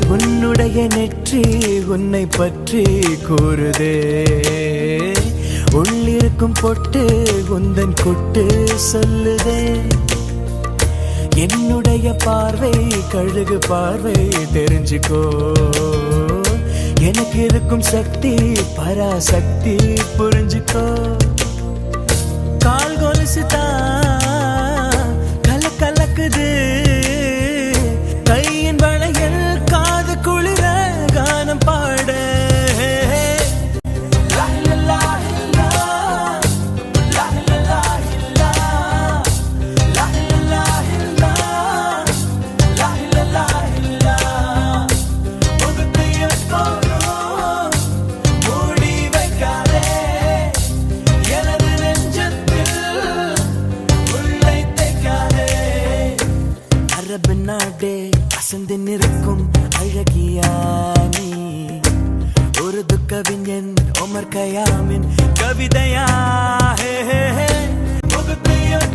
உன்னுடைய நெற்றி உன்னை பற்றி கூறுதே. உள்ளிருக்கும் பொட்டு உந்தன் கொட்டு சொல்லுதே. என்னுடைய பார்வை கழுகு பார்வை தெரிஞ்சுக்கோ. எனக்கு இருக்கும் சக்தி பராசக்தி புரிஞ்சுக்கோ. கால் கொலுசு தான் கல கலக்குது. கையின் வளையல் காது குளிர கானம் பாட. அரபு நாடே அசந்து நிற்கும் அழகியா நீ. ஒரு கவிஞன் உமர் கயாமின் கவிதையா. முகத்தையும்